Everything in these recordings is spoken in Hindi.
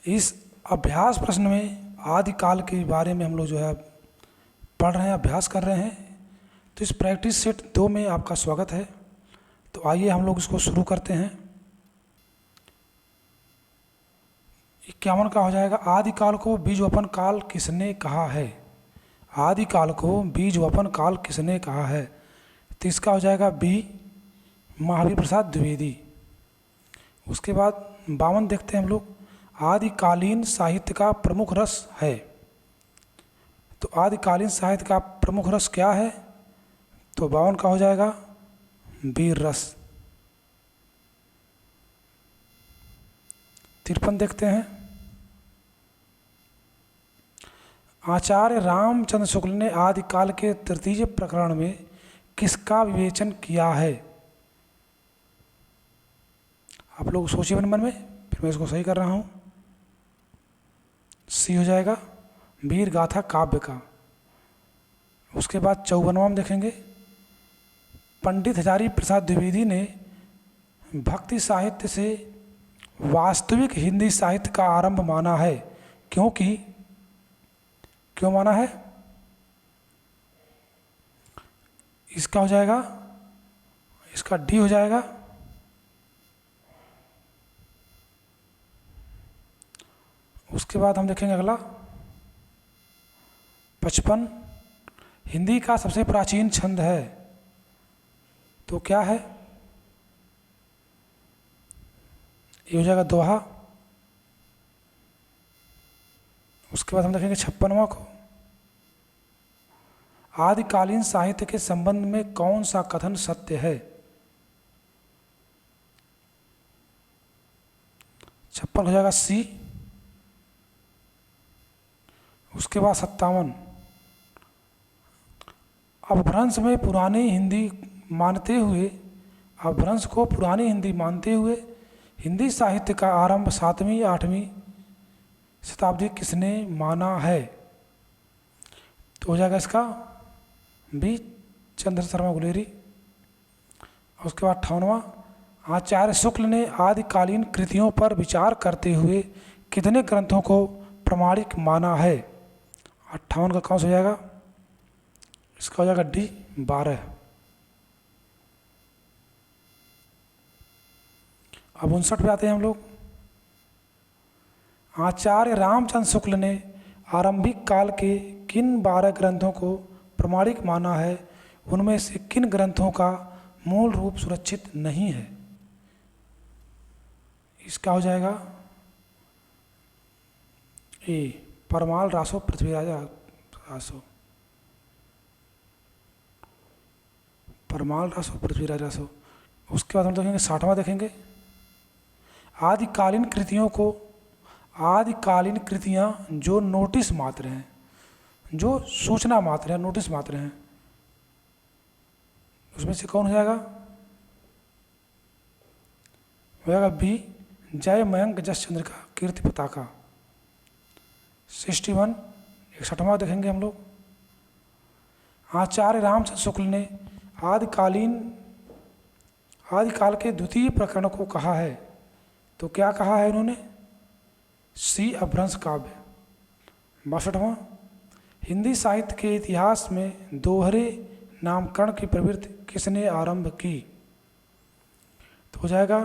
इस अभ्यास प्रश्न में आदिकाल के बारे में हम लोग जो है पढ़ रहे हैं, अभ्यास कर रहे हैं। तो इस प्रैक्टिस सेट 2 में आपका स्वागत है। तो आइए हम लोग इसको शुरू करते हैं। 51 का हो जाएगा, आदिकाल को बीजवपन काल किसने कहा है। आदिकाल को बीजवपन काल किसने कहा है। तो इसका हो जाएगा बी, महावीर प्रसाद द्विवेदी। उसके बाद 52 देखते हैं हम लोग, आदिकालीन साहित्य का प्रमुख रस है। तो आदिकालीन साहित्य का प्रमुख रस क्या है। तो 52 का हो जाएगा वीर रस। 53 देखते हैं, आचार्य रामचंद्र शुक्ल ने आदिकाल के तृतीय प्रकरण में किसका विवेचन किया है। आप लोग सोचिए मन में, फिर मैं इसको सही कर रहा हूं। सी हो जाएगा वीर गाथा काव्य का। उसके बाद 54वां देखेंगे, पंडित हजारी प्रसाद द्विवेदी ने भक्ति साहित्य से वास्तविक हिंदी साहित्य का आरंभ माना है, क्योंकि क्यों माना है। इसका हो जाएगा, इसका डी हो जाएगा। उसके बाद हम देखेंगे अगला 55, हिंदी का सबसे प्राचीन छंद है। तो क्या है, ये हो जाएगा दोहा। उसके बाद हम देखेंगे 56वां को, आदिकालीन साहित्य के संबंध में कौन सा कथन सत्य है। 56 हो जाएगा सी। उसके बाद 57, अपभ्रंश में पुरानी हिंदी मानते हुए, अपभ्रंश को पुरानी हिंदी मानते हुए हिंदी साहित्य का आरंभ 7वीं 8वीं शताब्दी किसने माना है। तो हो जाएगा इसका बी, चंद्र शर्मा गुलेरी। उसके बाद 58वां, आचार्य शुक्ल ने आदिकालीन कृतियों पर विचार करते हुए कितने ग्रंथों को प्रमाणिक माना है। 58 का कौन सा हो जाएगा, इसका हो जाएगा डी, 12। अब 59 पे आते हैं हम लोग, आचार्य रामचंद्र शुक्ल ने आरंभिक काल के किन 12 ग्रंथों को प्रमाणिक माना है, उनमें से किन ग्रंथों का मूल रूप सुरक्षित नहीं है। इसका हो जाएगा ए, परमाल रासो पृथ्वीराज रासो, परमाल रासो पृथ्वीराज रासो। उसके बाद हम देखेंगे 60वां देखेंगे, आदिकालीन कृतियों को, आदिकालीन कृतियां जो नोटिस मात्र हैं, जो सूचना मात्र है, नोटिस मात्र हैं, उसमें से कौन हो जाएगा, हो जाएगा बी, जय मयंक जसचंद्र का कीर्ति पताका। 61, 61वां देखेंगे हम लोग, आचार्य रामचंद्र शुक्ल ने आदिकाल के द्वितीय प्रकरण को कहा है। तो क्या कहा है इन्होंने, सी, अपभ्रंश काव्य। 62वां, हिंदी साहित्य के इतिहास में दोहरे नामकरण की प्रवृत्ति किसने आरंभ की। तो हो जाएगा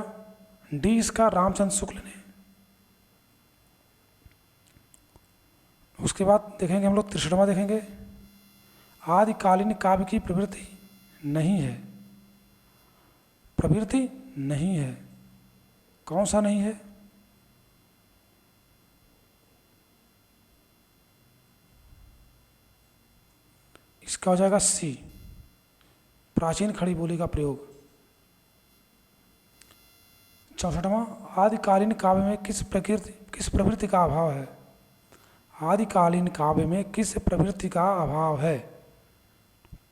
डी, इसका रामचंद्र शुक्ल ने। उसके बाद देखेंगे हम लोग 63वां देखेंगे, आदिकालीन काव्य की प्रवृत्ति नहीं है, प्रवृत्ति नहीं है, कौन सा नहीं है। इसका हो जाएगा सी, प्राचीन खड़ी बोली का प्रयोग। 64वां, आदिकालीन काव्य में किस प्रवृत्ति का अभाव है। आदिकालीन काव्य में किस प्रवृत्ति का अभाव है।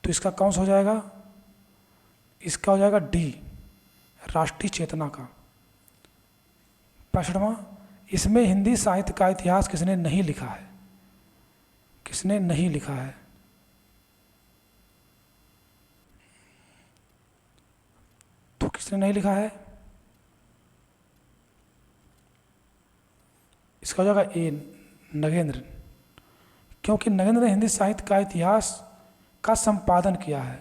तो इसका कौन सा हो जाएगा, इसका हो जाएगा डी, राष्ट्रीय चेतना का। 65वां, इसमें हिंदी साहित्य का इतिहास किसने नहीं लिखा है, किसने नहीं लिखा है। तो किसने नहीं लिखा है, इसका हो जाएगा ए, नगेंद्र, क्योंकि नगेंद्र ने हिंदी साहित्य का इतिहास का संपादन किया है।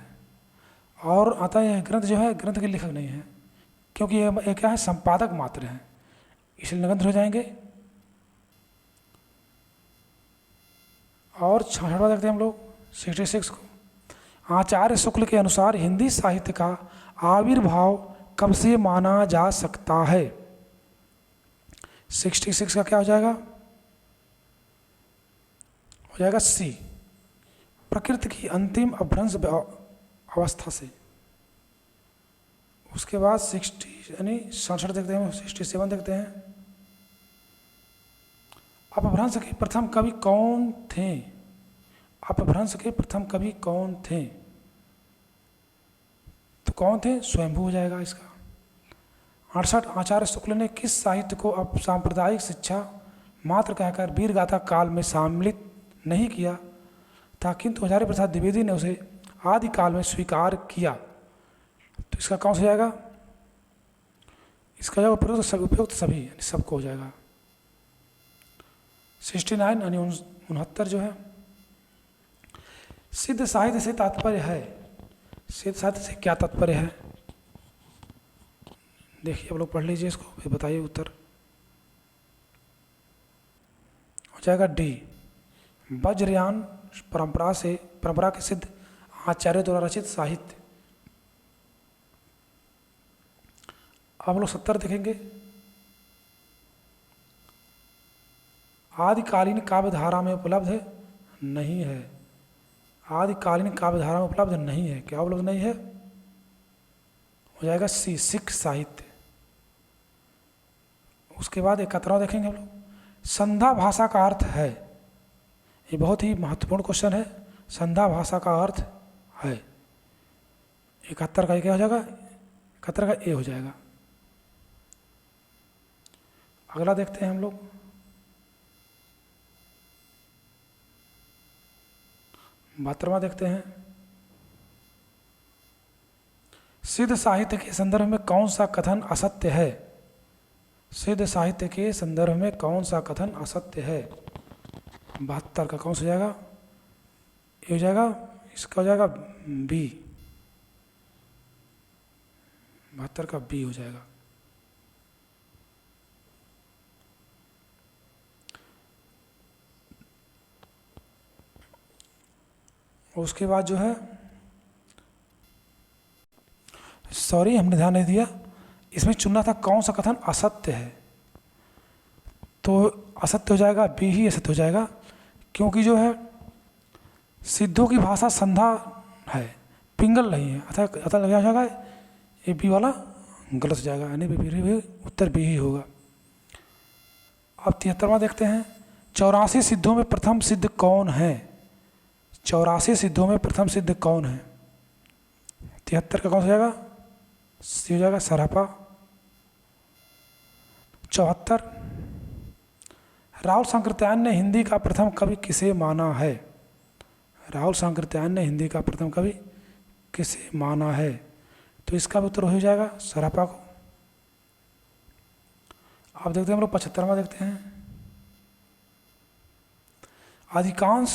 और अतः यह ग्रंथ जो है ग्रंथ के लेखक नहीं है, क्योंकि ये क्या है, संपादक मात्र हैं, इसलिए नगेंद्र हो जाएंगे। और 66वां देखते हैं हम लोग 66 को। आचार्य शुक्ल के अनुसार हिंदी साहित्य का आविर्भाव कब से माना जा सकता है? 66 का क्या हो जाएगा? हो जाएगा सी, प्रकृति की अंतिम अपभ्रंश अवस्था से। उसके बाद 60 यानी 67 देखते हैं, 67 देखते हैं। अपभ्रंश के प्रथम कवि कौन थे? अपभ्रंश के प्रथम कवि कौन थे? तो कौन थे? स्वयंभू हो जाएगा इसका। 68 आचार्य शुक्ल ने किस साहित्य को अब सांप्रदायिक शिक्षा मात्र कहकर वीर गाथा काल में सम्मिलित नहीं किया था, किंतु हजारी प्रसाद द्विवेदी ने उसे आदि काल में स्वीकार किया? तो इसका कौन सा हो जाएगा? इसका उपयुक्त सभी यानी सबको हो जाएगा। 69 यानी 69 जो है, सिद्ध साहित्य से तात्पर्य है, सिद्ध साहित्य से क्या तात्पर्य है? देखिए, आप लोग पढ़ लीजिए इसको, फिर बताइए उत्तर। हो जाएगा डी, वज्रयान परंपरा के सिद्ध आचार्यों द्वारा रचित साहित्य। अब हम लोग 70 देखेंगे। आदिकालीन काव्यधारा में उपलब्ध नहीं है। आदिकालीन काव्यधारा में उपलब्ध नहीं है। क्या उपलब्ध नहीं है? हो जाएगा सी, सिख साहित्य। उसके बाद 71वां देखेंगे हम लोग, संधा भाषा का अर्थ है। ये बहुत ही महत्वपूर्ण क्वेश्चन है। संधा भाषा का अर्थ है। 71 का क्या हो जाएगा? 71 का ए हो जाएगा। अगला देखते हैं हम लोग, बहत्तरवां देखते हैं। सिद्ध साहित्य के संदर्भ में कौन सा कथन असत्य है? सिद्ध साहित्य के संदर्भ में कौन सा कथन असत्य है? 72 का कौन सा हो जाएगा? ये हो जाएगा, इसका हो जाएगा बी, 72 का बी हो जाएगा। उसके बाद जो है, सॉरी हमने ध्यान नहीं दिया, इसमें चुनना था कौन सा कथन असत्य है। तो असत्य हो जाएगा बी ही असत्य हो जाएगा, क्योंकि जो है सिद्धों की भाषा संधा है, पिंगल नहीं है। अतः लग जाएगा ये बी वाला गलत हो जाएगा, यानी भी उत्तर बी ही होगा। अब 73वां देखते हैं, 84 सिद्धों में प्रथम सिद्ध कौन है? 84 सिद्धों में प्रथम सिद्ध कौन है? 73 का कौन सा हो जाएगा? सी हो जाएगा, सरहपा। 74, राहुल सांकृत्यायन ने हिंदी का प्रथम कवि किसे माना है? राहुल सांकृत्यायन ने हिंदी का प्रथम कवि किसे माना है? तो इसका भी उत्तर हो जाएगा सरहपा को। अब देखते हैं हम लोग 75वां देखते हैं, अधिकांश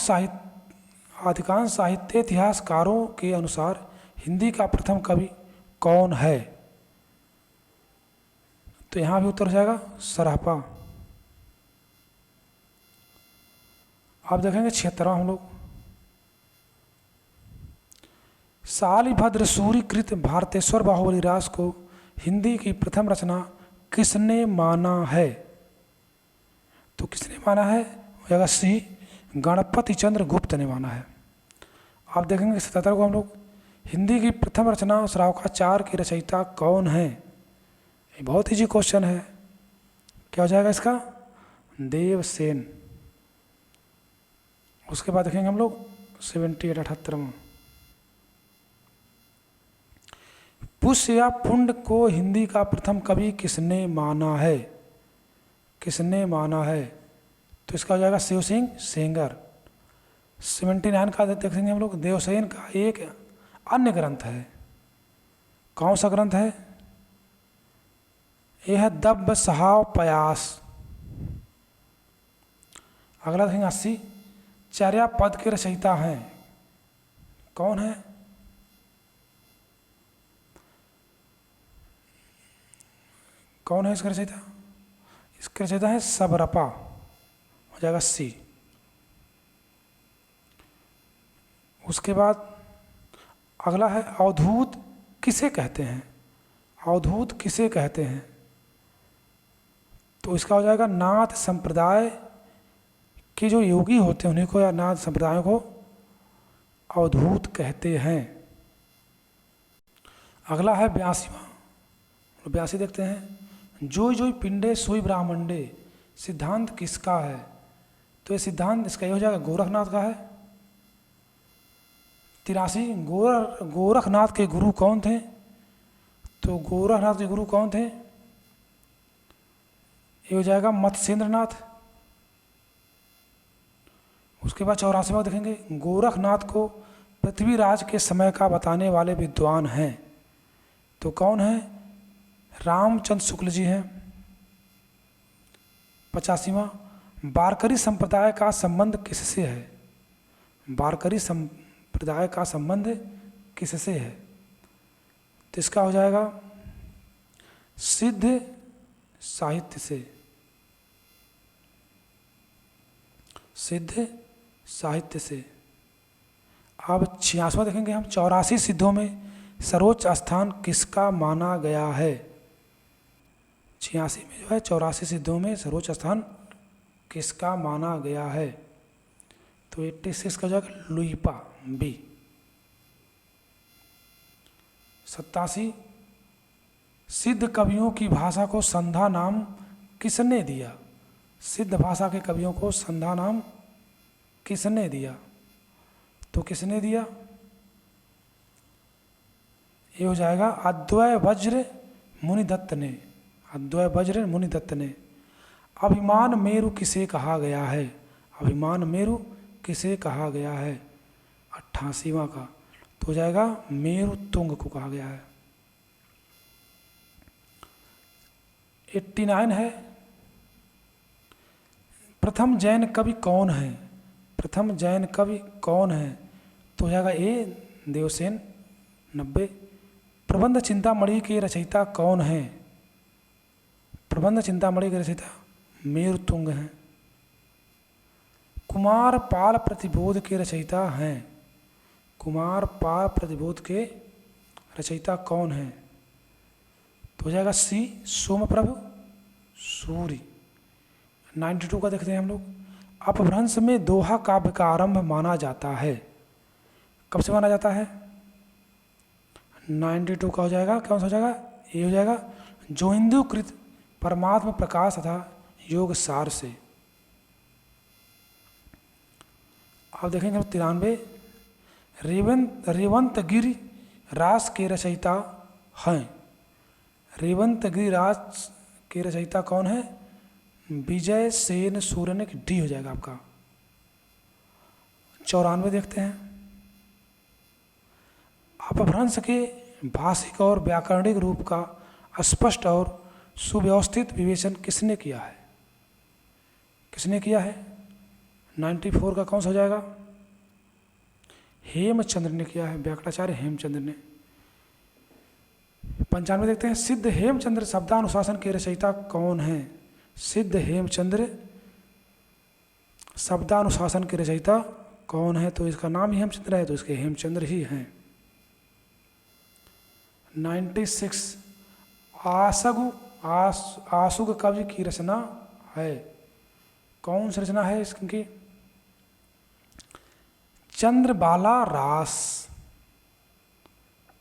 साहित्य इतिहासकारों के अनुसार हिंदी का प्रथम कवि कौन है? तो यहां भी उत्तर हो जाएगा सरहपा। अब देखेंगे 76वां हम लोग, शालिभद्र सूरी कृत भारतेश्वर बाहुबली रास को हिंदी की प्रथम रचना किसने माना है? तो किसने माना है? हो जाएगा सी, गणपति चंद्र गुप्त ने माना है। आप देखेंगे 77 को हम लोग, हिंदी की प्रथम रचना श्रावकाचार की रचयिता कौन है? ये बहुत ईजी क्वेश्चन है। क्या हो जाएगा इसका? देवसेन। उसके बाद देखेंगे हम लोग 78वां, पुष्य या पुंड को हिंदी का प्रथम कवि किसने माना है? किसने माना है? तो इसका हो जाएगा शिव सिंह सेंगर। 79 का देखेंगे हम लोग, देवसेन का एक अन्य ग्रंथ है। कौन सा ग्रंथ है? यह है दब्ब सहाव पयास। अगला देखेंगे 80, चर्या पद के रचयिता हैं, कौन है? कौन है इसका रचयिता? इसका रचयिता है सबरपा, हो जाएगा सी। उसके बाद अगला है अवधूत किसे कहते हैं? अवधूत किसे कहते हैं? तो इसका हो जाएगा नाथ संप्रदाय के जो योगी होते हैं उन्हीं को, या नाथ संप्रदायों को अवधूत कहते हैं। अगला है 82वां, 82 देखते हैं, जोई जोई पिंडे सोई ब्राह्मंडे, सिद्धांत किसका है? तो ये सिद्धांत इसका ये हो जाएगा गोरखनाथ का है। 83, गोरखनाथ के गुरु कौन थे? तो गोरखनाथ के गुरु कौन थे? ये हो जाएगा मत्स्येंद्रनाथ। उसके बाद 84वां देखेंगे, गोरखनाथ को पृथ्वीराज के समय का बताने वाले विद्वान हैं, तो कौन है? रामचंद्र शुक्ल जी हैं। 85वां, वारकरी संप्रदाय का संबंध किससे है? वारकरी संप्रदाय का संबंध किससे है? तो इसका हो जाएगा सिद्ध साहित्य से, सिद्ध साहित्य से। अब 86वां देखेंगे हम, 84 सिद्धों में सर्वोच्च स्थान किसका माना गया है? 86 में जो है 84 सिद्धों में सर्वोच्च स्थान किसका माना गया है? तो 86 का हो जाएगा लुइपा, बी। 87, सिद्ध कवियों की भाषा को संधा नाम किसने दिया? सिद्ध भाषा के कवियों को संधा नाम किसने दिया? तो किसने दिया? ये हो जाएगा अद्वय वज्र मुनिदत्त ने, अद्वय वज्र मुनिदत्त ने। अभिमान मेरु किसे कहा गया है? अभिमान मेरु किसे कहा गया है? 88वां का तो हो जाएगा मेरु तुंग को कहा गया है। 89 है, प्रथम जैन कवि कौन है? प्रथम जैन कवि कौन है? तो हो जाएगा ए देवसेन। 90, प्रबंध चिंतामणि के रचयिता कौन है? प्रबंध चिंतामणि के रचयिता मेरुतुंग हैं। कुमार पाल प्रतिबोध के रचयिता हैं, कुमार पाल प्रतिबोध के रचयिता कौन हैं? तो हो जाएगा सी सोमप्रभु सूरी। 92 का देखते हैं हम लोग, अपभ्रंश में दोहा काव्य का आरंभ माना जाता है, कब से माना जाता है? 92 का हो जाएगा, कौन सा हो जाएगा? ये हो जाएगा जो हिंदू कृत परमात्मा प्रकाश तथा योग सार से। अब देखेंगे 93, रेवंत गिरि रास के रचयिता हैं। रेवंत गिरि रास के रचयिता कौन है? विजय सेन सूर्य, डी हो जाएगा आपका। 94 देखते हैं, अपभ्रंश के भाषिक और व्याकरणिक रूप का स्पष्ट और सुव्यवस्थित विवेचन किसने किया है? किसने किया है? 94 का कौन सा हो जाएगा? हेमचंद्र ने किया है, व्याकरणाचार्य हेमचंद्र ने। 95 देखते हैं, सिद्ध हेमचंद्र शब्दानुशासन के रचयिता कौन है? सिद्ध हेमचंद्र शब्दानुशासन के रचयिता कौन है? तो इसका नाम ही हेमचंद्र है, तो इसके हेमचंद्र ही हैं। 96, आसुग कवि की रचना है, कौन सी रचना है इसकी? चंद्रबाला रास।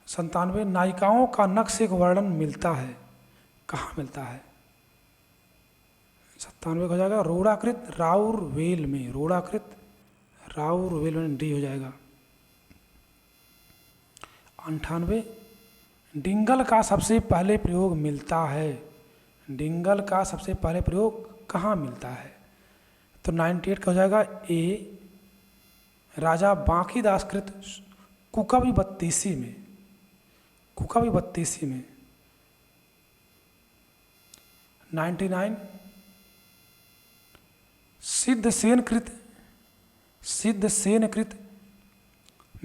97, नायिकाओं का नक्श एक वर्णन मिलता है, कहाँ मिलता है? 97 हो जाएगा रोड़ाकृत राउर वेल में, रोड़ाकृत राउर वेल में, डी हो जाएगा। 98, डिंगल का सबसे पहले प्रयोग मिलता है, डिंगल का सबसे पहले प्रयोग कहाँ मिलता है? तो 98 का हो जाएगा ए राजा बांकीदास कृत कुकवि बत्तीसी में, कुकवि बत्तीसी में। 99, सिद्ध सेन कृत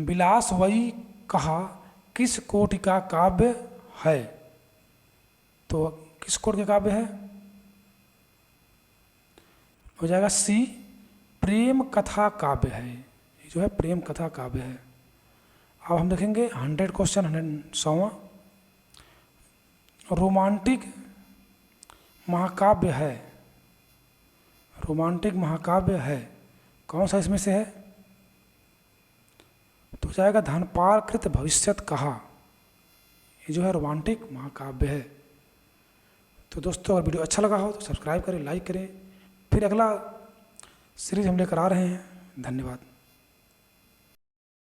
विलासवयी कहा किस कोटि का काव्य है? तो किस कोटि का काव्य है? हो जाएगा सी, प्रेम कथा काव्य है। ये जो है प्रेम कथा काव्य है। अब हम देखेंगे 100 क्वेश्चन 100वां। रोमांटिक महाकाव्य है, रोमांटिक महाकाव्य है, कौन सा इसमें से है? तो जाएगा धनपाल कृत भविष्यत कहा। ये जो है रोमांटिक महाकाव्य है। तो दोस्तों अगर वीडियो अच्छा लगा हो तो सब्सक्राइब करें, लाइक करें। फिर अगला सीरीज हम लेकर आ रहे हैं। धन्यवाद।